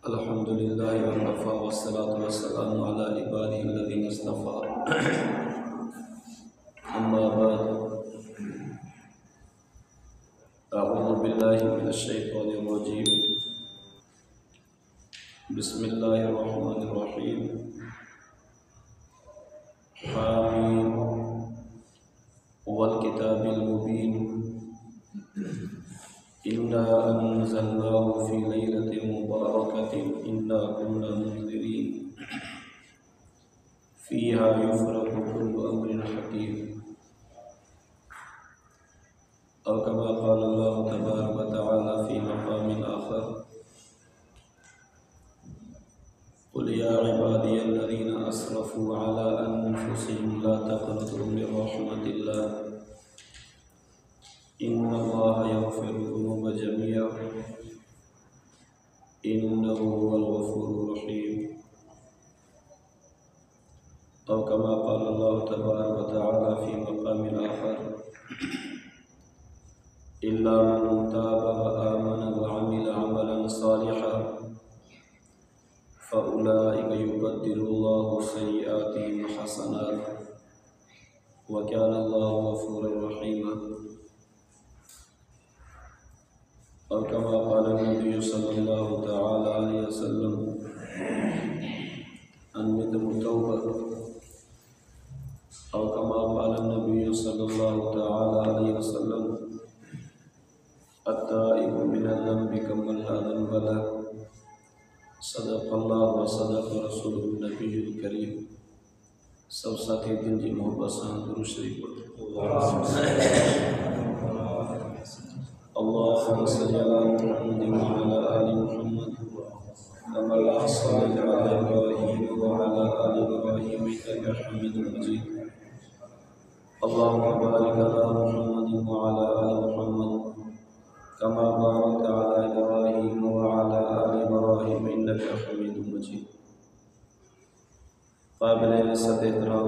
अल्हम्दुलिल्लाह वकफ़ा वस्सलातु वस्सलामु अला इबादिहिल्लज़ीना इस्तफ़ा अम्मा बाद अऊज़ु बिल्लाहि मिनश शैतानिर रजीम बिस्मिल्लाहिर रहमानिर रहीम हामीम वल किताबिल मुबीन इन्ना अंज़लनाहु फ़ी लैलतिन मुबारकतिन इन्ना कुन्ना मुंज़िरीन फ़ीहा युफ़रक़ु कुल्लु अम्रिन हकीम और कमा क़ाल अल्लाहु तबारक व तआला फ़ी मक़ामिन आख़र क़ुल या इबादियल्लज़ीना अस्रफ़ू अला अन्फ़ुसिहिम ला तक़नतू मिन रहमतिल्लाह इन्नल्लाहा यग़फ़िरुज़्ज़ुनूबा जमीअन इन्नहु हुवल गफ़ूरुर रहीम और कमा क़ाल अल्लाहु तबारक व तआला फ़ी मक़ामिन आख़र इल्ला मन ताबा व आमन व अमिला अमलन सालिहन फ़उलाइका युबद्दिलुल्लाहु सय्यिआतिहिम हसनात व काना अल्लाहु गफ़ूरर रहीमा और कमा क़ाल नबी सल्लल्लाहु तआला अलैहि वसल्लम अन्निदमु तौबा और कमा क़ाल नबी सल्लल्लाहु तआला अलैहि वसल्लम अत्ताइबु मिनज़्ज़ंबि कमन ला ज़ंब लह सदक़ल्लाहु व सदक़ रसूलुहुन नबियुल करीम। सब साथी दिन जी मोहब्बत सां दुरूद शरीफ पढ़ो। अल्लाहुम्मा सल्लि अला मुहम्मदिन व अला आलि मुहम्मद कमा सल्लैता अला इब्राहीम व अला आलि इब्राहीम इन्नका हमीदुम मजीद। अल्लाहुम्मा बारिक अला मुहम्मदिन व अला आलि मुहम्मद कमा बारकता अला इब्राहीम व अला आलि इब्राहीम इन्नका हमीदुम मजीद। काबिल इज़्ज़त एहतराम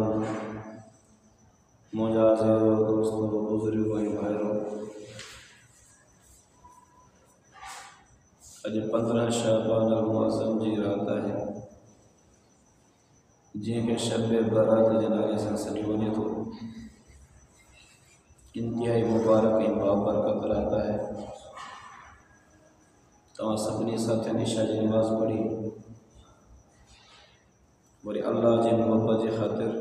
मोअज़्ज़ज़ दोस्तों, बुजुर्गों भाई भाइयों, अज 15 शाबान अल-मुअज़्ज़म जी रात है जैसे शब बारात जे नाले सां सॾियो वञे थो। इंतहाई मुबारक ऐं बाबरकत रात है। तव्हां सभिनी साथियुनि इशा जी नमाज़ पढ़ी वरी अल्लाह जे मोहब्बत जे ख़ातिर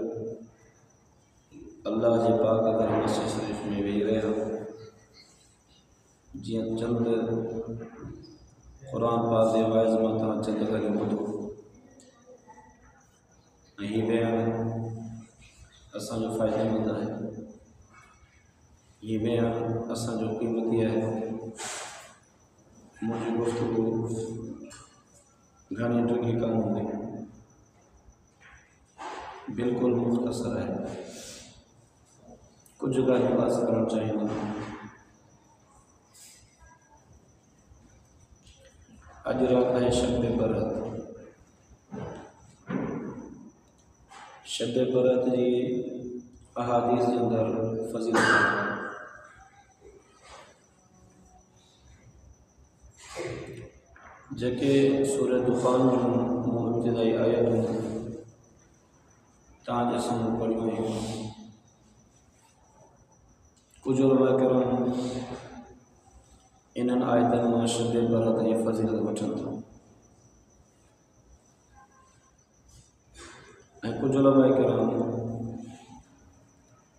अल्लाह जे पाक घर मस्जिद शरीफ़ में वेही रहिया। जीअं चंद क़ुरान पाक जे वाइज़ मां तव्हां चंद घड़ी ॿुधो ऐं हीउ बयान असांजो फ़ाइदेमंद आहे। हीउ बयान असांजो क़ीमती आहे। मुंहिंजी गुफ़्तगू घणी ॾुखी कोन हूंदी, बिल्कुलु मुख़्तसर है। कुछ ॻाल्हियूं अर्ज़ु करणु चाहींदुमि। अॼु रात है शब बरात। शब बरात जी अहादीस जे अंदर फ़ज़ीलत है। जेके सूरह दुखान जूं इब्तिदाई आयतूं तव्हांजे साम्हूं पढ़ियूं आहिनि। कुझु उलमा किराम इन्हनि आयतनि मां शब बरात जी फ़ज़ीलत वठनि था ऐं कुझु उलमा किराम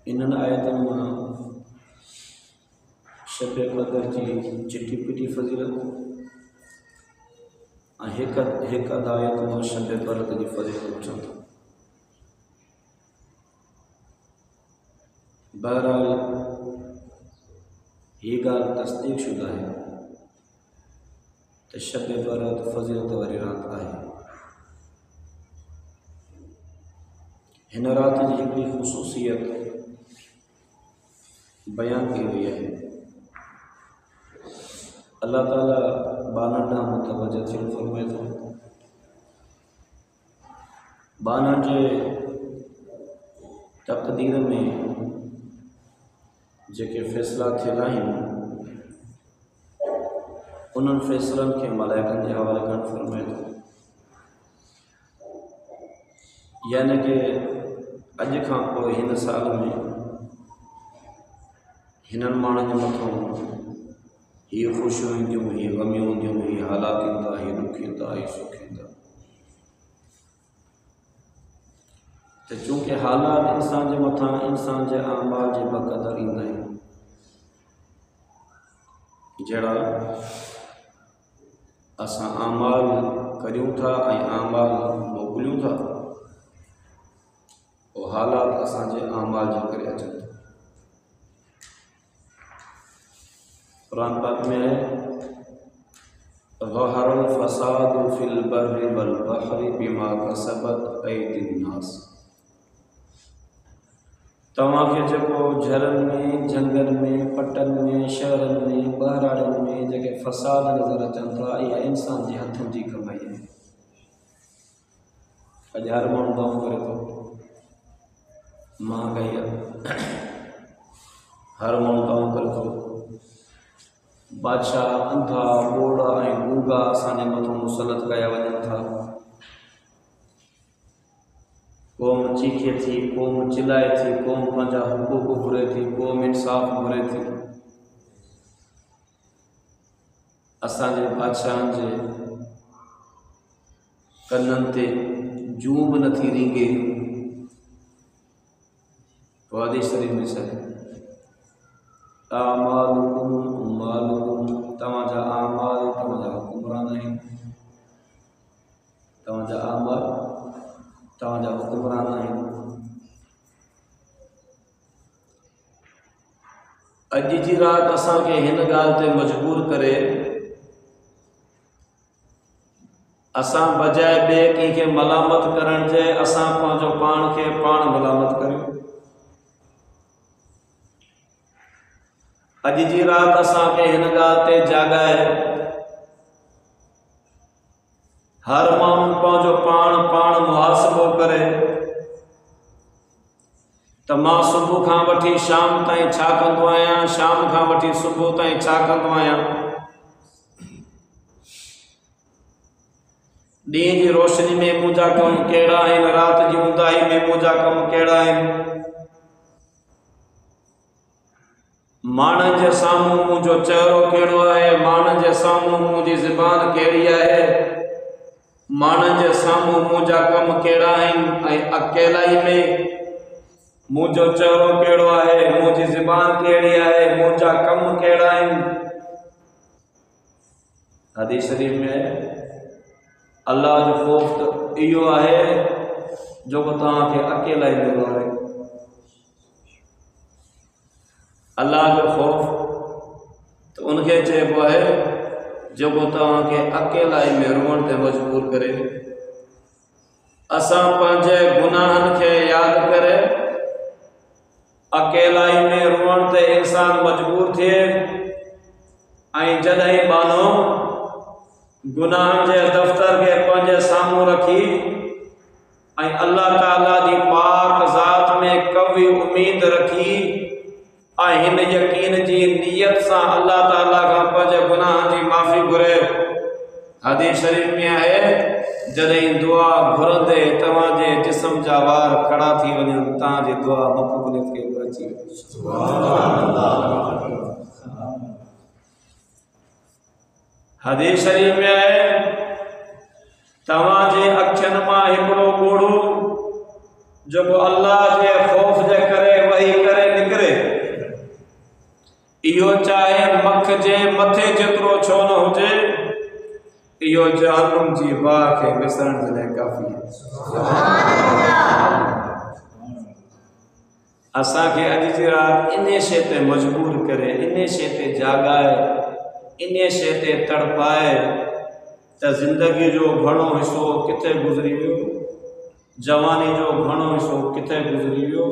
इन्हनि आयतनि मां शब क़दर जी चिटी पिटी फ़ज़ीलत ऐं हिकु अधु आयत मां शब बरात जी फ़ज़ीलत वठनि था। बहरहाल हीअ ॻाल्हि तस्दीक़ शुदा है त शब बरात फ़ज़ीलत वारी रात आहे। हिन रात जी हिकिड़ी ख़ुसूसियत बयान कई वई आहे। अल्लाह ताला बाननि ॾांहुं मुतवजह थियणु फ़रमाए थो। बाननि जे तक़दीर में जेके फ़ैसिला थियल आहिनि उन्हनि फ़ैसलनि खे मलाइकनि जे हवाले करणु फ़रमाए थो। यानी कि अॼु खां पोइ हिन साल में हिननि माण्हुनि जे मथां हीअ ख़ुशियूं ईंदियूं, हीअ ग़मियूं ईंदियूं, हीअ हालात ईंदा, हीअ ॾुख ईंदा, हीअ सुख ईंदा। त चूंकि हालात इंसान जे मथां इंसान जे आमाल जे बक़दर ईंदा आहिनि। जहिड़ा असां आमाल करियूं था ऐं आमाल मोकिलियूं था, उहे हालात असांजे आमाल जे करे अचनि था। क़ुरान पाक में है ज़हरल फ़सादु फ़िल बर्रि वल बहरि बिमा कसबत ऐदिन नास। तव्हांखे जेको झरनि में, जंगल में, पटनि में, शहरनि में, बहिराड़ियुनि में जेके फ़साद नज़र अचनि था, इहा इंसान जे हथनि जी कमाई आहे। अॼु हर माण्हू दाऊं करे थो, महांगाई आहे, हर माण्हू दाऊं करे थो। बादशाह अंधा, ॿोड़ा ऐं गूंगा असांजे मथां मुसलत कया वञनि था। क़ौम चीखे थी, क़ौम चिल्लाए थी, क़ौम पंहिंजा हुक़ूक़ घुरे थी, क़ौम इंसाफ़ घुरे थी। असांजे बादशाहनि जे कननि ते जूं बि नथी रींगे। हदीस शरीफ़ में छा आहे? आमालुकुम मालुकुम, तव्हांजा आमाल तव्हांजा हुकुमरान आहिनि। तव्हांजा आमाल तव्हांजा हुकुमरान आहिनि। अॼु जी राति असांखे हिन ॻाल्हि ते मजबूर करे असां बजाए ॿिए कंहिंखे मलामत करण जे असां पंहिंजो पाण खे पाण मलामत करियूं। अॼु जी राति असांखे हिन ॻाल्हि ते जाॻाए हर माण्हू पंहिंजो पाण मुहासिबो करे त मां सुबुह खां वठी शाम ताईं छा कंदो आहियां, शाम खां वठी सुबुह ताईं छा कंदो आहियां। ॾींहं जी रोशनी में मुंहिंजा कम कहिड़ा आहिनि, राति जी ऊंदाही में मुंहिंजा कम कहिड़ा आहिनि। माण्हुनि जे साम्हूं मुंहिंजो चहिरो कहिड़ो आहे, माण्हुनि जे साम्हूं मुंहिंजी ज़बान कहिड़ी आहे, माण्हुनि जे साम्हूं मुंहिंजा कम कहिड़ा आहिनि ऐं अकेलाई में मुंहिंजो चहिरो कहिड़ो आहे, मुंहिंजी ज़बान कहिड़ी आहे, मुंहिंजा कम कहिड़ा आहिनि। हदीस शरीफ़ में अल्लाह जो ख़ौफ़ त इहो आहे जेको तव्हांखे अकेलाई में रोए। अल्लाह जो ख़ौफ़ त उनखे चइबो आहे जेको तव्हांखे अकेलाई में रोअण ते मजबूर करे। असां पंहिंजे गुनाहनि खे यादि करे अकेलाई में रोअण ते इंसान मजबूर थिए ऐं जॾहिं बानो गुनाहनि जे दफ़्तर खे पंहिंजे साम्हूं रखी ऐं अल्लाह ताला जी पाक ज़ात में कवी उम्मीद रखी ऐं हिन यकीन जी नियत सां अल्लाह ताला खां पंहिंजे गुनाहनि जी माफ़ी घुरे। हदीस शरीफ़ में आहे जॾहिं दुआ घुरंदे तव्हांजे जिस्म जा वार खड़ा थी वञनि, तव्हांजी दुआ मक़बूलियत खे अची वञे। हदीस शरीफ़ में आहे तव्हांजे अखियुनि मां हिकिड़ो ॿोड़ो जेको अल्लाह जे ख़ौफ़ जे करे वही करे निकिरे, इहो चाहे मख जे मथे जेतिरो छो न हुजे, इहो जहन्नुम जी बाहि खे विसरण जे लाइ काफ़ी आहे। असांखे अॼु जी राति इन शइ ते मजबूर करे, इन शइ ते जाॻाए, इन शइ ते तड़पाए त ज़िंदगी जो घणो हिसो किथे गुज़री वियो, जवानी जो घणो हिसो किथे गुज़री वियो,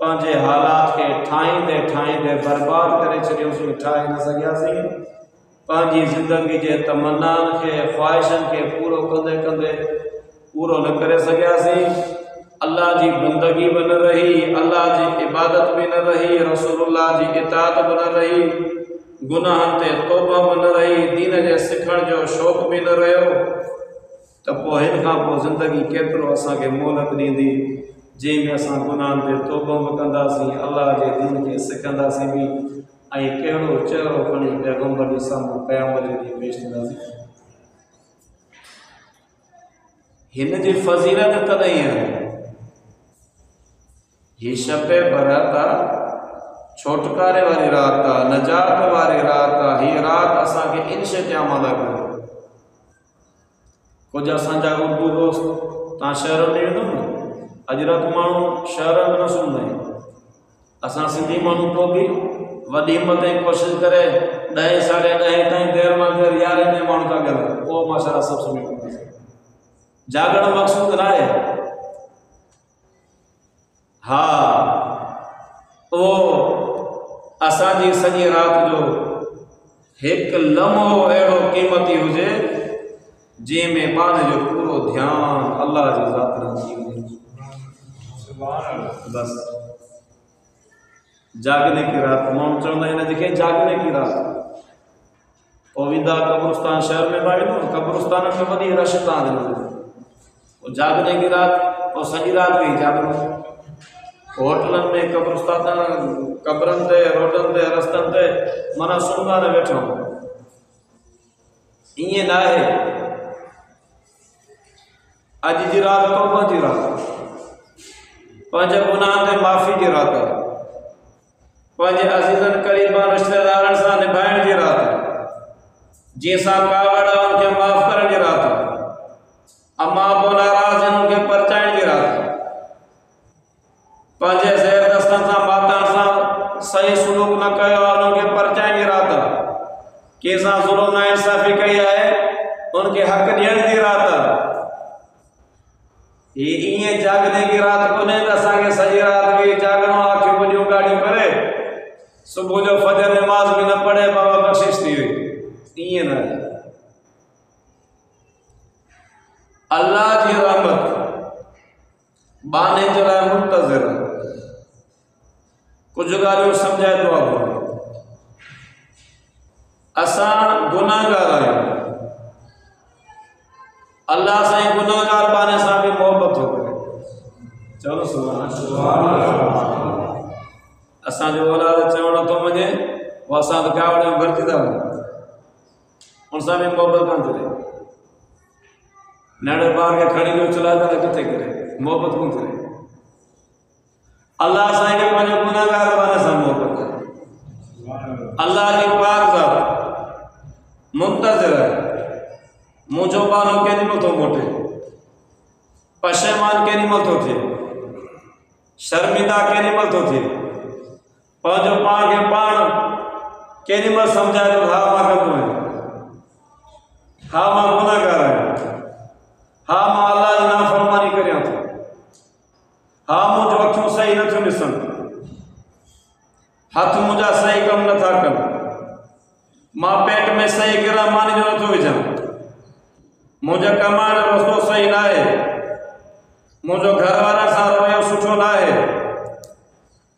पंहिंजे हालात खे ठाहींदे ठाहींदे बर्बाद करे छॾियोसीं, ठाहे न सघियासीं। पंहिंजी ज़िंदगी जे तमन्नानि खे, ख़्वाहिशनि खे पूरो कंदे कंदे पूरो न करे सघियासीं। अल्लाह जी बंदगी बि न रही, अल्लाह जी इबादत बि न रही, रसूलुल्लाह जी इताअत बि न रही। गुनाहन ते तौबा बि न रही, दीन जे सिखण जो शौक़ बि न रहियो, त पोइ हिन खां पोइ ज़िंदगी केतिरो असांखे मोहलत ॾींदी जंहिंमें असां गुनाहन ते तौबा बि कंदासीं, अल्लाह जे दीन खे सिखंदासीं बि, ऐं कहिड़ो चहिरो खणी पैगंबर जे साम्हूं क़यामत जे ॾींहुं पेश थींदासीं। हिन जी फज़ीलत तॾहिं आहे, हीअ शब बरात आहे, छोटकारे वारी रात आहे, नजात वारी रात आहे। हीअ रात असांखे इन शइ ते आमादा करे। कुझु असांजा उर्दू दोस्त तव्हां शहर में वेंदो न, अॼु राति माण्हू शहर में न सुम्हंदा आहिनि। असां सिंधी माण्हू पोइ बि वॾी हिमत ऐं कोशिशि करे 10 साढे 10 ताईं देरि मां देरि 11 ताईं माण्हू था ॻाल्हाइनि, पोइ माशाअल्लाह सभु सुम्ही पवंदासीं। जागण मक़सूद न आहे, हा उहो असांजी सॼी राति जो हिकु लम्हो अहिड़ो क़ीमती हुजे जंहिंमें पाण जो पूरो ध्यानु अल्लाह जी ज़ात में थी वञे। बस जागने की रात माण्हू चवंदा आहिनि जेके जागने की रात। पोइ वेंदा कब्रिस्तान शहर में पाए वेंदो, कब्रिस्तान में वॾी रश तव्हां ॾिनो, जागने की रात पोइ सॼी राति वेही जागरो। होटलनि में कब्रिस्तान कब्रनि ते रोडनि ते रस्तनि ते माना सुम्हंदा न वेठो। ईअं न आहे। अॼु जी राति तौबा जी राति, पंहिंजे गुनाह ते माफ़ी जी राति, पंहिंजे अज़ीज़नि क़रीबनि रिश्तेदारनि सां निभाइण जी राति, जंहिंसां कावड़ उनखे माफ़ करण जी राति, अमा पोइ नाराज़ उनखे परचाइण जी राति, पंहिंजे ज़हर दस्तनि सां मातनि सां सही सुलूक न कयो आहे उनखे परचाइण जी राति, कंहिंसां ज़ुल्म ना इंसाफ़ी कई आहे उनखे हक़ ॾियण जी राति। ये ईअं जागने की रात कोन्हे त असांखे सॼी राति वेही जागणो आहे, अखियूं वॾियूं ॻाढ़ियूं करे सुबुह जो फजर नमाज़ बि न पढ़े बाबा बख़्शिश थी वई, ईअं न आहे। अल्लाह जी रहमत बाने जे लाइ मुंतज़िर आहे। कुझु ॻाल्हियूं सम्झाए थो आहे। असां गुनाहगार आहियूं, अल्लाह साईं गुनाहगार बाने सां बि मोहबत थो करे। चलो सुभान अल्लाह। असांजो औलाद चवण थो वञे वो असां त कावड़ में भरजी था वञूं, उन सां बि मोहबत कोन थी रहे। नंढे ॿार खे खणी जो चलाए त किथे करे मोहबत कोन थी रहे। अल्लाह साईं खे पंहिंजो गुनाहगार बाने सां मोहबत आहे। अल्लाह जी पाक ज़ात मुंतज़िर आहे। मुंहिंजो बानो केॾी महिल थो मोटे, पशेमान केॾी महिल थो थिए, शर्मिंदा केॾी महिल थो थिए, पंहिंजो पाण खे पाण केॾी महिल सम्झाए थो हा मां कंदो आहियां, हा मां गुनाहगार आहियां, हा मां अल्लाह जी नाफ़रमानी करियां थो, हा मुंहिंजो अखियूं सही नथियूं ॾिसनि, हथ मुंहिंजा सही कमु नथा कनि, मां पेट में सही गिरा मानी जो नथो विझां, मुंहिंजो कमाइण जो रस्तो सही न आहे, मुंहिंजो घर वारनि सां रवैयो सुठो न आहे,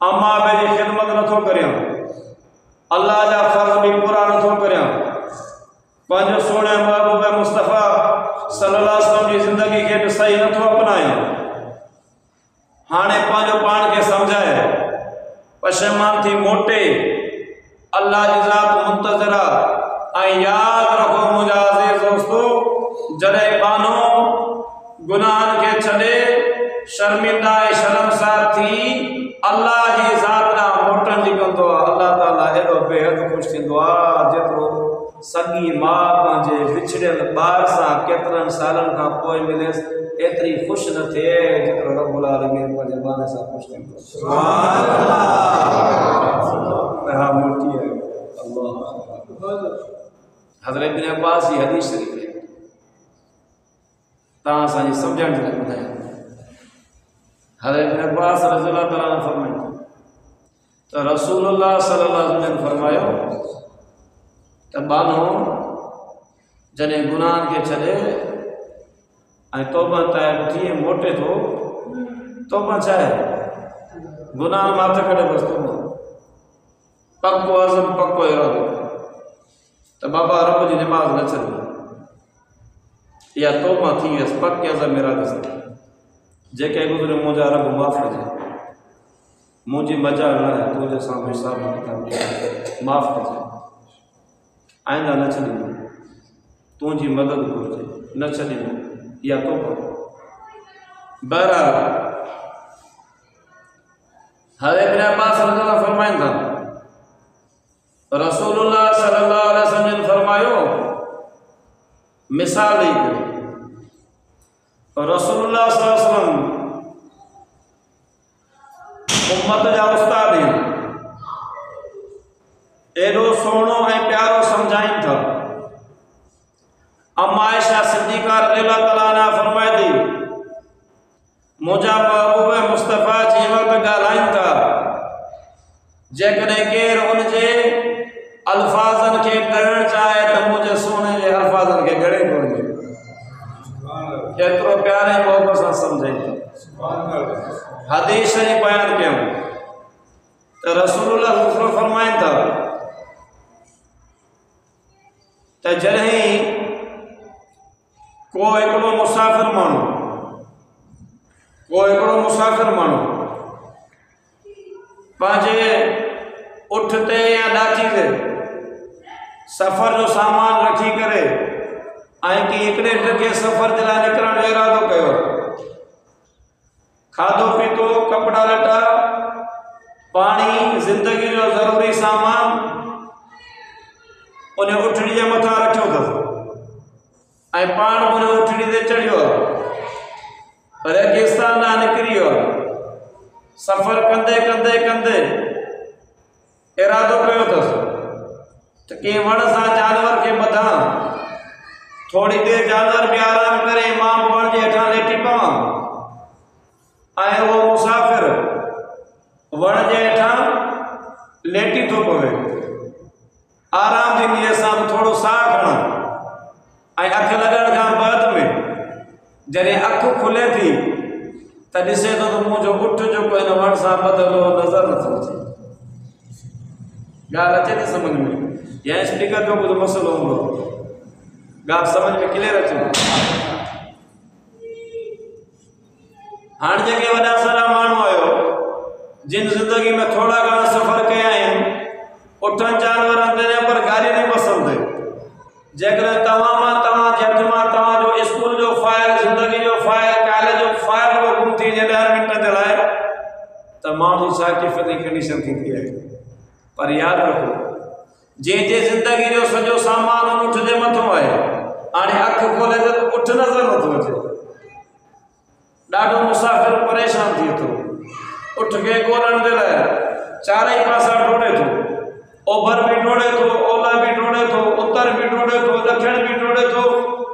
अम्मा जी ख़िदमत नथो करियां, अल्लाह जा फ़र्ज़ बि पूरा नथो करियां, पंहिंजो सोने महबूब मुस्तफ़ा सल्लल्लाहु अलैहि वसल्लम जी ज़िंदगी खे बि सही नथो अपनायां। हाणे पंहिंजो पाण खे सम्झाए पशेमान थी मोटे, अल्लाह जी ज़ात मुंतज़िर आहे। ऐं यादि रखो मुंहिंजा अज़ीज़ दोस्तो, जॾहिं बानो गुनाहनि खे छॾे शर्मिंदा ऐं शर्मसार थी अल्लाह जी ज़ात ॾांहुं मोटण जी कंदो आहे, अल्लाह ताला एॾो बेहद ख़ुशि थींदो आहे जेतिरो सॻी माउ पंहिंजे विछड़ियल ॿार सां केतिरनि सालनि खां पोइ मिलेसि एतिरी ख़ुशि न थिए जेतिरो रब्बुल आलमीन पंहिंजे बाने सां ख़ुशि थींदो आहे। सुभान अल्लाह। हा मोटी आहे अल्लाह। हज़रत इब्न अब्बास जी हदीस शरीफ़ है, तव्हां असांजी सम्झण जे लाइ ॿुधायां। हज़रत इब्न अब्बास रज़ियल्लाहु ताला अन्हु फरमाइनि त रसूलुल्लाह सल्लल्लाहु अलैहि वसल्लम फरमायो त बानो जॾहिं गुनाहनि खे छॾे ऐं तौबा ताइब थिए मोटे थो, तौबा छा आहे? गुनाह मां हथ कढे बसि तौबा, पको अज़म पको इरादो, तो बाबा रब जी नमाज न छॾी या तौबा थी वियसि पक अज़ मेरा दस जेके गुज़रे मुंहिंजा रब माफ़ कजे मुंहिंजी मजाल न आहे तुंहिंजे साम्हूं हिसाब किताब माफ़ कजे आईंदा न छॾींदो तुंहिंजी मदद घुरिजे न छॾींदो या तौबा बहरहाल हज़रत इब्न अब्बास रज़ियल्लाहु फरमाइनि था रसूलुल्लाह सल्लल्लाहु अलैहि वसल्लम ने फरमायो मिसाल ॾेई करे रसूलुल्लाह सल्लल्लाहु अलैहि वसल्लम उम्मत जा उस्ताद आहिनि एॾो सुहिणो ऐं प्यारो सम्झाइनि था अम्मा आयशा सिद्दीक़ा रज़ियल्लाहु तआला अन्हा फरमाए थी मुंहिंजा महबूब मुस्तफ़ा जी वक़्तु ॻाल्हाइनि था जेकॾहिं केरु उनजे अल्फाज़नि खे ॻणणु चाहे त मुंहिंजे सोने जे अल्फाज़नि खे ॻणे कोन्हे केतिरो प्यारे मोहबत सां सम्झाइनि था हदीस शरीफ़ बयान कयूं त रसूलुल्लाह फरमाइनि था त जॾहिं को हिकिड़ो मुसाफ़िर माण्हू पंहिंजे उठ ते या ॾाची ते सफ़र जो सामान रखी करे ऐं की हिकिड़े ॾके सफ़र जे लाइ निकिरण जो इरादो कयो खाधो पीतो कपिड़ा लटा पाणी ज़िंदगी जो ज़रूरी सामान उन उठड़ी जे मथां रखियो अथसि ऐं पाण उन उठड़ी ते चढ़ियो आहे रेगिस्तान ॾांहुं निकिरी वियो आहे सफ़र कंदे कंदे कंदे इरादो कयो अथसि त कंहिं वण सां जानवर खे ॿधां थोड़ी देर जानवर बि आराम करे मां बि वण जे हेठां लेटी पवां ऐं उहो मुसाफ़िर वण जे हेठां लेटी थो पवे आराम जी नीयत सां थोड़ो साह खणा ऐं अखि लॻण खां बाद में जॾहिं अखि खुले थी त ॾिसे थो त मुंहिंजो उठ जेको हिन वण सां ॿधल नज़र नथो अचे ॻाल्हि अचे थी सम्झ में या स्पीकर जो कुझु मसइलो हूंदो ॻाल्हि सम्झ में क्लियर अचे हाणे जेके वॾा सारा माण्हू आहियो जिन ज़िंदगी में थोड़ा घणा सफ़र कया आहिनि उठनि जानवरनि ते पर गाॾी न पसंदि आहे जेकॾहिं तव्हांजे हथ मां तव्हांजो स्कूल जो फाइल ज़िंदगी जो फाइल कॉलेज जो फाइल गुम थी वञे 10 मिंट जे लाइ त माण्हू छा किफ़त जी कंडीशन थींदी आहे पर यादि रखो जंहिंजे ज़िंदगी जो सॼो सामान उठ जे मथां आहे हाणे अखि खोले त उठ नज़र नथो अचे ॾाढो मुसाफ़िर परेशान थिए थो उठ खे ॻोल्हण जे लाइ चारई पासा डोड़े थो ओभर भी डोड़े थो ओलह भी डोड़े थो उत्तर भी डोड़े थो ॾखिण भी डोड़े थो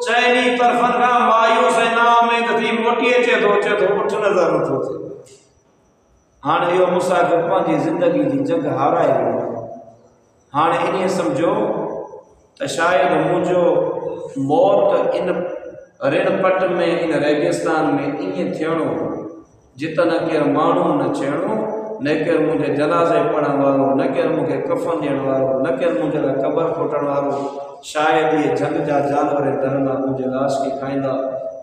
चइनी तरफ़नि खां मायूस ऐं नाउमीद थी मोटी अचे थो उठ नज़र नथो अचे हाणे इहो मुसाफ़िर पंहिंजी ज़िंदगी जी जंग हाराए वियो हाणे इन्हीअ सम्झो त शायदि मुंहिंजो मौत इन ऋण पट में इन रेगिस्तान में ईअं थियणो जिते न केरु माण्हू न थियणो न केरु मुंहिंजे जनाज़े पढ़ण वारो न केरु मूंखे कफ़न ॾियण वारो न केरु मुंहिंजे लाइ क़बर खोटण वारो शायदि इहे जंग जा जानवर डरंदा मुंहिंजे लाश खे खाईंदा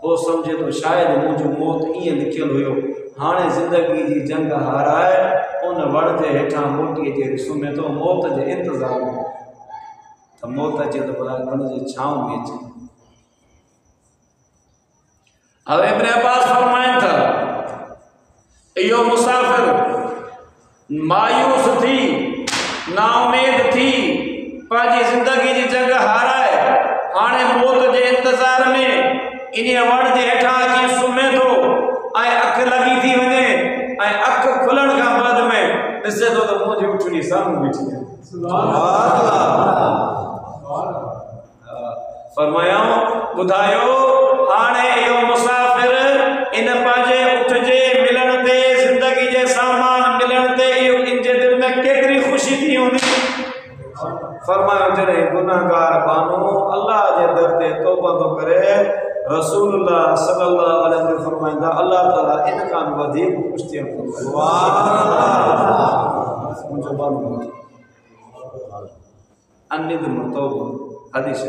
उहो सम्झे थो शायदि मुंहिंजो मौत ईअं लिखियलु हुयो हाणे ज़िंदगी जी जंग हाराए उन वण जे हेठां मोटीअ जे सुम्हे थो मौत जे इंतज़ार में त मौत अचे त भला वण जी छांव में अचे हज़रत इब्न अब्बास फरमाइनि था इहो मुसाफ़िर मायूस थी नाउमीद थी पंहिंजी ज़िंदगी जी जंग हाराए हाणे मौत जे इंतज़ार में इन वण जे हेठां अची सुम्हे थो ऐं अखि लॻी थी वञे ऐं अखि खुलण खां बाद में ॾिसे थो त मुंहिंजी उठड़ी साम्हूं बीठी आहे फरमायाऊं ॿुधायो हाणे इहो मुसाफ़िर इन पंहिंजे उठ जे मिलण ते ज़िंदगी जे सामान मिलण ते इहो इन जे दिलि में केतिरी ख़ुशी थी हूंदी फरमायो जॾहिं गुनाहगार बानो अल्लाह जे दर ते तौबा थो करे रसूलुल्लाह सल्लल्लाहु अलैहि वसल्लम फरमाईंदा अल्लाह ताला इन खां वधीक ख़ुशि थियण थो सुभान अल्लाह अनिद तौबा हदीस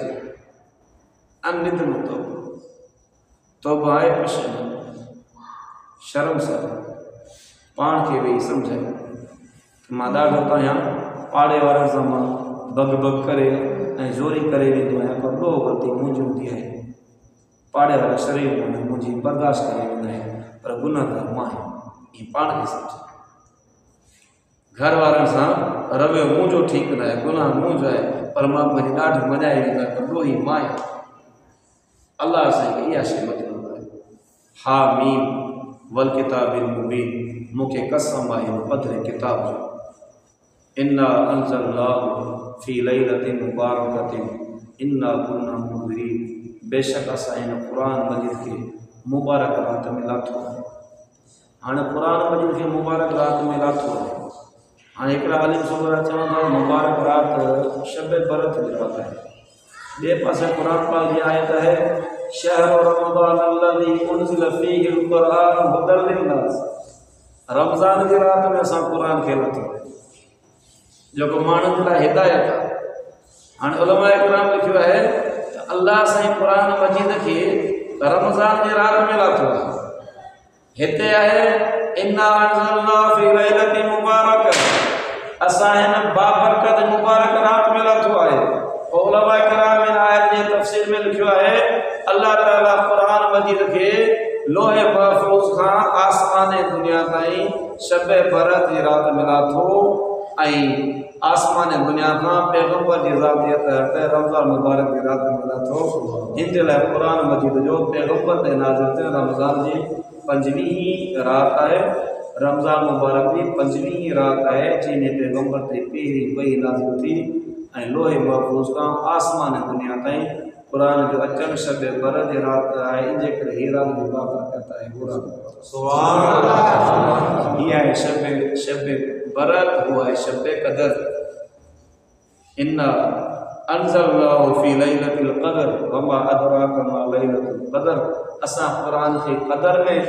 अनित तौबा है पशम शर्म सां पाण खे वेही सम्झाए मां ॾाढो तव्हां पाड़े वारनि सां मां बग बग करे ऐं ज़ोरी करे वेंदो आहियां पर ॿियो ग़लती मुंहिंजी हूंदी आहे पाड़े वारा शरीर में मुंहिंजी बर्दाश्त करे वेंदा आहिनि पर गुनाहगार मां आहियां ईअं पाण खे सम्झे घर वारनि सां रवियो मुंहिंजो ठीकु न आहे गुनाह मुंहिंजो आहे पर मां पंहिंजी ॾाढी मञाए वेंदो आहियां पर ॿियो ई मां आहियां अल्लाह असांखे इहा शइ मतिलबु आहे हा मीम वल किताबिल मुबीन मूंखे कसम आहे हिन पधरे किताब जो इन्ना अंज़लनाहु फी लैलतिन मुबारकतिन इन्ना कुन्ना मुंज़िरीन बेशक असां हिन क़ुरान मजीद खे मुबारक रात में लाथो हाणे क़ुरान मजीद खे मुबारक रात में लाथो हाणे हिकिड़ा अलिम सोगरा चवंदा मुबारक रात शब बरत जी रात आहे ॿिए पासे क़ुरान पाक जी आयत है शहर रमज़ान अल्लज़ी उनज़िल फ़ीहिल क़ुरान हुदल लिन्नास रमज़ान जी रात में असां क़ुरान खे लाथो जेको माण्हुनि जे लाइ हिदायत आहे हाणे उलमा इकराम लिखियो आहे त अल्लाह साईं क़ुरान मजीद खे रमज़ान जी रात में लाथो आहे हिते आहे इन्ना अंज़लनाहु फ़ी लैलतिन मुबारक असां हिन बाबरकत मुबारक रात में लाथो आहे उलमा इकराम इन आयत जे तफ़सीर में लिखियो आहे अल्लाह ताला क़ुरान मजीद के लोहे महफूज खां आसमाने दुनिया ताईं शब बरत जी रात मिला थो ऐं आसमाने दुनिया खां पैगंबर जी ज़ातियत रमज़ान मुबारक जी रात मिला थो हिन जे लाइ क़ुरान मजीद जो पैगंबर ते नाज़िल थियो रमज़ान जी 5वीं रात आहे रमज़ान मुबारक जी 5वीं रात आहे जिन पैगंबर ते पहिरीं वही नाज़िल थी ऐं लोहे महफूज खां आसमाने दुनिया ताईं क़ुरान जो अचन शब बरत जी रात आहे इन जे करे ही रात जी बाबरकत आहे सुभान अल्लाह ये है शब बरत हुआ है शब कदर इन्ना अंज़लनाहु फी लैलतिल क़दर वमा अदराका मा लैलतुल क़दर असां क़ुरान खे क़दर में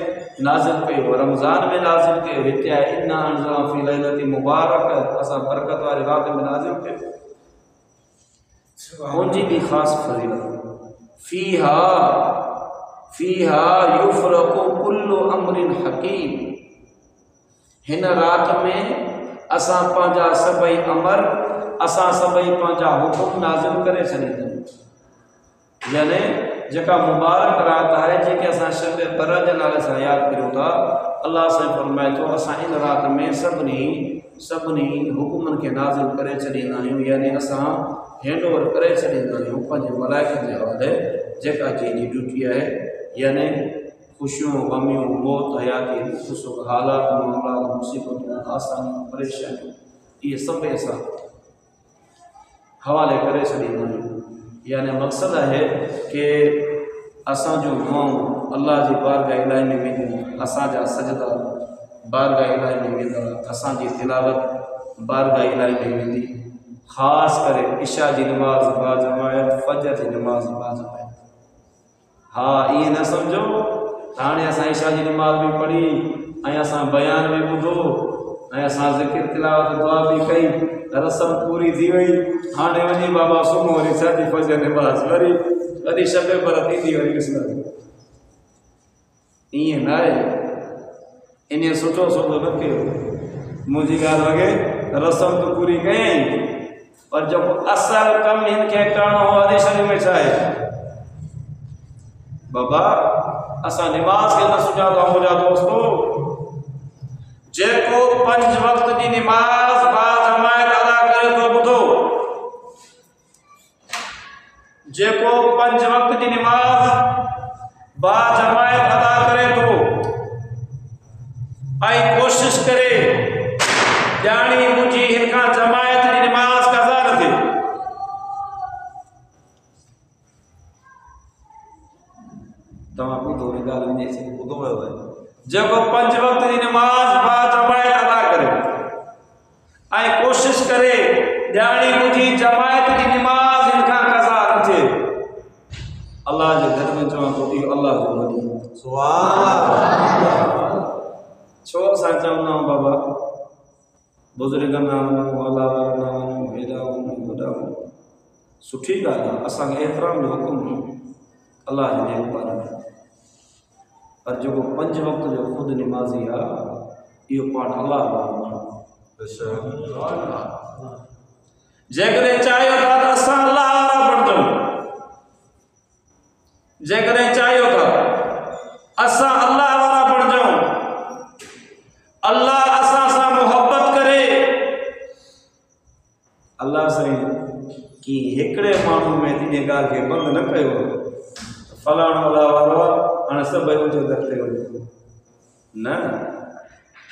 नाज़िल कयो रमज़ान में नाज़िल कयो हिते आहे इन्ना अंज़लनाहु फी लैलतिल मुबारक असां बरकत वारी रात में नाज़िल कयो उनकी भी खास फजीलत फीहा युफ़रक़ु कुल्लु अम्रिन हकीम हिन रात में असां पंहिंजा सभई अमर असां सभई पंहिंजा हुकुम नाज़िल करे छॾींदा यानी जेका मुबारक रात आहे जेके असां शब बरत जे नाले सां यादि करियूं था अल्लाह साईं फरमाए थो असां इन रात में सभिनी हुकुमनि खे नाज़िल करे छॾींदा आहियूं यानी असां हैंड ओवर करे छॾींदा आहियूं पंहिंजे मलाइकनि जे हवाले जेका जंहिंजी ड्यूटी आहे यानी ख़ुशियूं ग़मियूं मौत हयाती सुख हालात मामलात मुसीबतूं आसानियूं परेशानियूं इहे सभु असां हवाले करे छॾींदा आहियूं यानी मक़सदु आहे कि असांजो मुंहुं अल्लाह जी बारगाह इलाही में वेंदियूं असांजा सजदा बारगाह इलाही में वेंदा असांजी तिलावत बारगाह इलाही में वेंदी ख़ासि करे इशा जी नमाज़ बाजमायत फजर जी नमाज़ बाजमायत हा ये न समझो हाणे असां इशा जी नमाज़ भी पढ़ी ऐं असां बयान भी ॿुधो ऐं असां ज़िक्र तिलावत दुआ भी कई रस्म पूरी थी वई हाणे वञी बाबा सुम्हो वरी साढी फजर नमाज़ वरी शब बरत ईंदी वरी ॾिसंदा ईअं न आहे इन सुठो सौदो न कयो मुंहिंजी ॻाल्हि वॻे रस्म तो पूरी कयईं पर जो असल कम इनके करणो हो हदीस शरीफ में छा है बाबा असां नमाज के न सुञातो मुंहिंजा दोस्तो जेको 5 वक्त जी नमाज बाजमायत अदा करे तो ॿुधो जेको 5 वक्त जी नमाज बाजमायत अदा करे तो आई कोशिश करे जानी मुझी हिनका जमायत जी नमाज कज़ा न थी तव्हां ॿुधो ॻाल्हि वञे थी ॿुधो वियो आहे जेको 5 वक्त जी नमाज बाजमायत अदा करे ऐं कोशिश करे ॼाणी मुझी जमायत जी नमाज हिनका कज़ा न थिए अल्लाह जे घर में चवां थो इहो अल्लाह जो वली सुभान अल्लाह छो असां चवंदा आहियूं बाबा बुजुर्ग ना वञो अला वारा ना वञो हेॾा वञो होॾा वञो सुठी ॻाल्हि आहे, असांखे एतिराम जो हुकुम अलाह जे नेकबार में, पर जेको 5 वक़्त जो ख़ुदि निमाज़ी आहे इहो पाण अलाह वारो माण्हू। जेकॾहिं चाहियो था त असां अलाह वारा बणिजूं, जेकॾहिं चाहियो था असां अलाह वारा बणिजूं, अल्लाह असां सां मोहब्बत करे, अल्लाह साईं कि हिकिड़े माण्हू में इन ॻाल्हि खे बंदि न कयो फलाणो अलाह वारो आहे हाणे सभई उनजे दर ते वञो, न।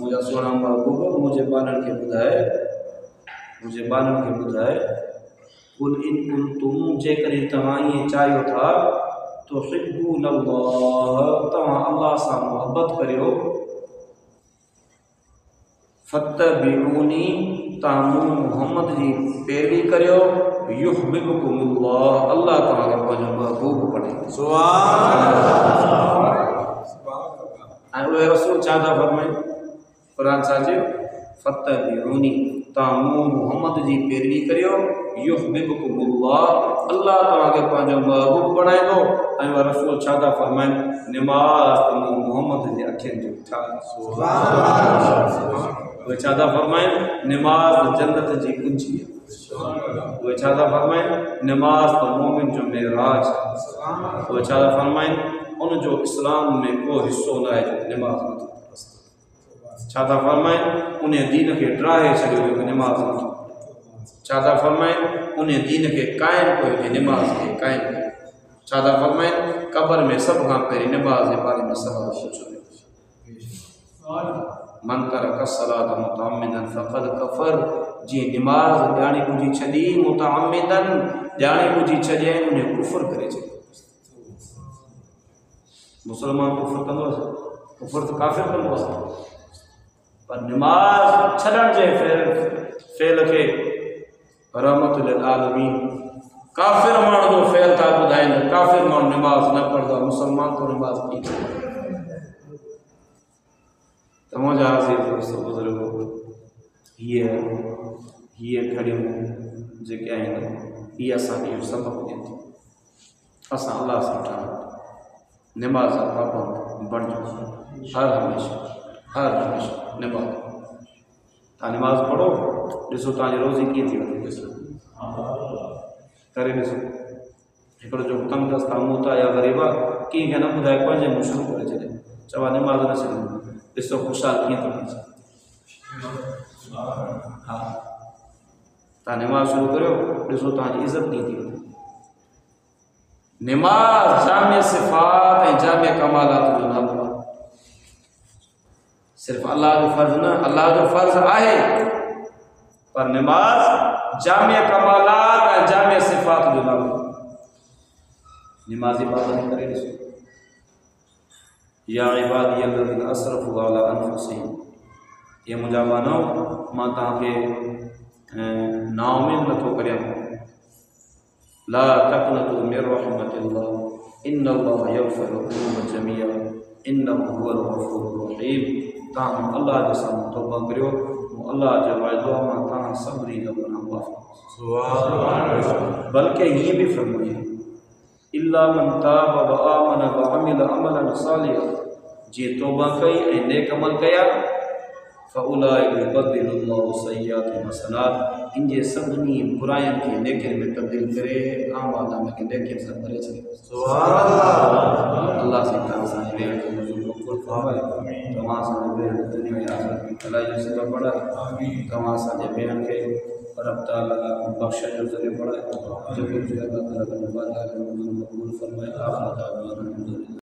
मुझे सोना महबूबा मुझे बानन के ॿुधाए कुल इन कुंतुम जेकॾहिं तव्हां ईअं चाहियो था तो हिब्बून अल्लाह तव्हां अल्लाह सां मोहब्बत करियो, फत्तबिऊनी तव्हां मोहम्मद जी पैरवी करियो, युहब्बिबकुमुल्लाह अल्लाह तव्हांखे पंहिंजो महबूब बणाईंदो। ऐं उहे रसूल छा था फरमाइनि क़ुरान साजिद, फत्तबिऊनी तव्हां मोहम्मद जी पैरवी करियो, युहब्बिबकुमुल्लाह अल्लाह तव्हांखे पंहिंजो महबूब बणाईंदो। ऐं उहे रसूल छा था फरमाइनि, निमाज़ त मोहम्मद जे अखियुनि जो ठाह, उहे छा था फरमाइनि, निमाज़ जन्नत जी कुंजी आहे, उहे छा था फरमाइनि, निमाज़ त मोमिन जो मेराज, उहे छा था फरमाइनि, उनजो इस्लाम में को हिस्सो न आहे जो निमाज़ नथो, छा था फरमाइनि, उन दीन खे ड्राहे छॾियो जो निमाज़ नथो, छा था फरमाइनि, उन दीन खे क़ाइमु कयो जे निमाज़ खे क़ाइमु कयो, छा था फरमाइनि, क़ब्र में सभ खां पहिरीं निमाज़ जे बारे में सवाल पुछियो, मन तरक सलात मुतअम्मिदन फ़क़द कफ़र, जीअं निमाज़ ॼाणी बुझी छॾी मुतअम्मिदन ॼाणी बुझी छॾे उन कुफ़र करे छॾियो। मुसलमान कुफ़र कंदो आहे, कुफ़र त काफ़िर कंदो आहे, पर निमाज़ छॾण जे फ़ेल खे रहमत लिल आलमीन काफ़िर माण्हू जो फ़ेल था ॿुधाइनि, काफ़िर माण्हू निमाज़ न पढ़ंदो, मुसलमान तो निमाज़ की तव्हांजा बुज़ुर्गो हीअ घड़ियूं जेके आहिनि इहे असांखे इहो सबक़ ॾियनि थियूं, असां अलाह सां ठाहियूं निमाज़ जा पाबंद बणिजो, हर हमेशह निमाज़, तव्हां निमाज़ पढ़ो, ॾिसो तव्हांजी रोज़ी कीअं थी वञे, ॾिसो करे ॾिसो, हिकिड़ो जो तंग दस्ता मूता या ग़रीबा कंहिंखे न ॿुधाए पंहिंजे मुंहुं शुरू करे छॾे, चवा निमाज़ न छॾींदो, ॾिसो ख़ुशहाल कीअं थो थिए। हा तव्हां निमाज़ शुरू करियो, ॾिसो तव्हांजी इज़त कीअं थी वञे। निमाज़ जामे सिफ़ात ऐं जामे कमालात जो नालो आहे, सिर्फ़ु अल्लाह जो फ़र्ज़ु न, अल्लाह जो फ़र्ज़ु आहे, पर निमाज़ जामे कमालात ऐं जामे सिफ़ात जो नालो आहे। निमाज़ी पाबंदी करे ॾिसो, या इबादी अल्लज़ीना असरफ़ू अला अनफुसिहिम, ये मुंहिंजा बानो मां तव्हांखे नाउमीद नथो करियां, ला तक़नतू मिन रहमतिल्लाह इन्नल्लाह यग़फ़िरु ज़ुनूब जमीआ इन्नहु हुवल गफ़ूरुर रहीम। तव्हां अल्लाह जे साम्हूं तौबा करियो, अल्लाह जो वाइदो आहे मां तव्हां सभिनी जा गुनाह माफ़ कंदुसि। बल्कि हीअं बि फरमायो, इल्ला मन ताब व आमन व अमिल अमलन सालिहा, जीअं तौबा कई ऐं नेक अमल कया, फ़उलाइका युबद्दिलुल्लाहु सय्यातिहिम हसनात, इन जे सभिनी बुराइयुनि खे नेकियुनि में तब्दील करे आमाल नामे खे नेकियुनि सां भरे छॾे। अल्लाह से तव्हां सां भेण खे मंज़ूर मक़बूल फरमाए, तव्हां सां भेण दुनिया ऐं आख़िरत में भलाई जो सबब बणाए, तव्हां असांजे भेण खे रब ताला बख़्शण जो ज़रियो बणाए, जेको अल्लाह ताला मंज़ूर मक़बूल फरमाए। आख़िर दाअवाना